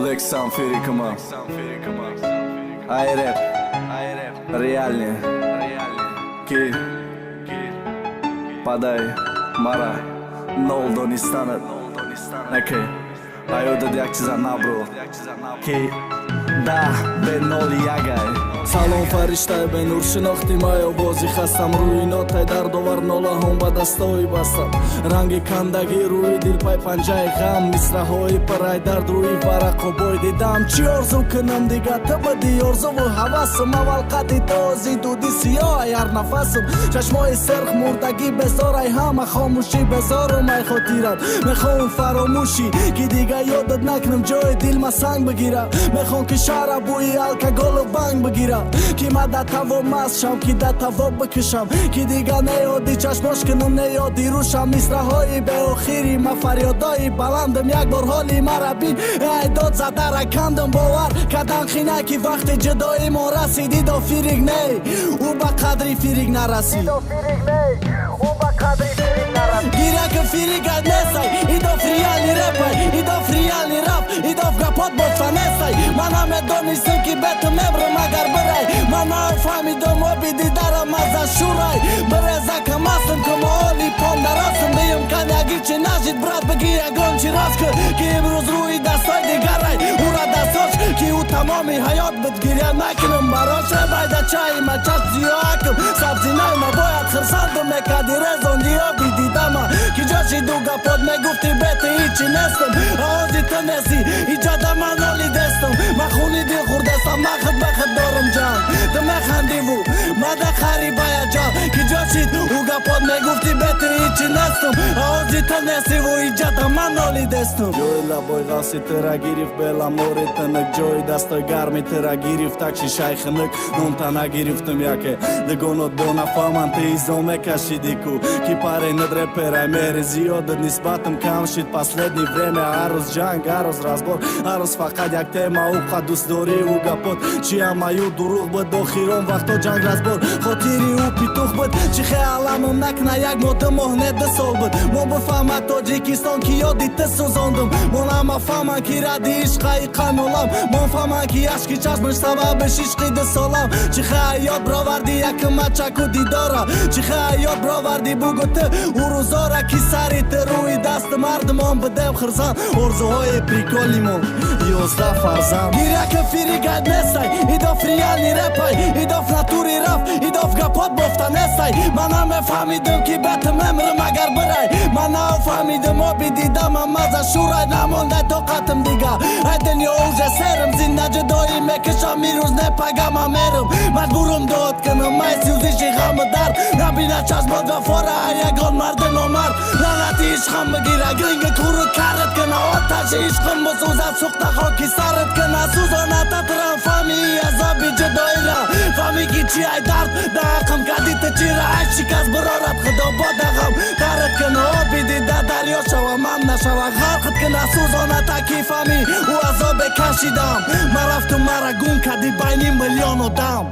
Лексан Ферикома. Айреп, реальный. Ки, подай, Мара, Нолдо не станет. Окей, айода дякчиза набру. Ки, да, бен ноли ягай. салом фариштаи бенур шинохти маё бозӣ хастам рӯи нотай дардовар нолаҳом ба дастои бастам ранги кандагӣ рӯи дилпай панҷаи ғам мисраҳои пурай дард рӯи варақу бой дидам чӣ орзу кунам дига ту буди орзуву ҳавасум аввал қадди този дуди сиёҳай ҳар нафасум чашмои серх мурдагӣ безорай ҳама хомӯшӣ безорумай хотират мехоҳам фаромӯшӣ ки дига ёдат накунам ҷои дилма санг бигира мехоҳам ки шаҳра бӯи алкоголу банг бигира ки ма да таво маст шам ки да таво бикушам ки дига неёди чашмош кунам неёди рӯшам мисраҳои беохири ма фарёдои баландам як бор ҳоли мара бин ай дод задара кандам бовар кадан хина ки вақти ҷудои мо расид идо фирик не ӯ ба қадри фирик нарасид гиряка фирикат несай идоф реални репай идоф реални рап идоф гапот бофта несай мана медонистам ки бету мебрам агар бирай мана фаҳмидам обиди дарам аза шурай бирезака мастам кумо оли пом даростам биём каняги чи нажид брат бигир ягон чи рост кун ки имрӯз рӯи дастой дигарай ура дасточ ки ӯ тамоми ҳаёт буд гиря накунам бароша байда чаи ма чаш зиёакам сабзинай ма бояд хирсанду мекади резонди оби дидама ки ҷоши ду гапот мегуфти бети ҳичи нестам овози ту неси иҷода ман оли дестам ма хуни дил хурдестам ма худ ба худ дорам ҷан ту механдиву ма да харибая ҷан ки ҷоши ӯ гапот мегуфти бети ҳичи нестам овози ту несиву иҷода ман оли дестам ҷои лабои ғавси тура гирифт беламори тинак ҷои дастои гарми тура гирифт так шишаи хунук нонта нагирифтам яке дигонот бо нафаҳманд ту изо мекашиди ку ки паре надреперай мери зиёдат нисбатам кам шид последни время ҳар рӯз ҷанг ҳар рӯз разбор ҳар рӯз фақат як тема уқа дӯстдорӣ ӯ гапот чи ҳамаю дурӯғ буд охирон вақто ҷанг разбор хотири ӯ питух буд чи хеаламам накна як моҳ ду моҳ не ду сол буд мо бифаҳмад тоҷикистон ки ёди ту сӯзондам мо ҳама фаҳманд ки ради ишқаи қанолам мо фаҳманд ки ашки чашмаш сабабиш ишқи ду солам чи хеаёт бироварди якум мачаку дидора чи хеаёт бироварди бугу ту ӯ рӯзора ки сари ту рӯи дасту мардумон будем хирзанд орзуҳои приколимон 11 фарзанд гиряка фирикат несай идоф реални репай идоф натури раф идоф гапот бофта несай ман намефаҳмидам ки бету мемрам агар бирай ман нафаҳмидам оби дидамам маза шурай намондай тоқатам дига ай дунё уже серам зинда ҷудоӣ мекушам ирӯз непагама мерам маҷбурам дод кунам май сӯзиши ғаму дард набина чашмот вафора ягон марди номард лаънати ишқам бигира гринга куру карат куна оташи ишқам бисӯзад сӯхта хоки сарат куна сӯзоната турам фаҳмии азоби ҷудоира фаҳми ки чи ай дард да ақам кади ту чира ай шикаст бирорад худо бодағам тарат куна оби дида дарё шава ман нашава ғарқат куна сӯзоната ки фаҳми ӯ азобе кашидам ма рафту мара гум кади байни миллион одам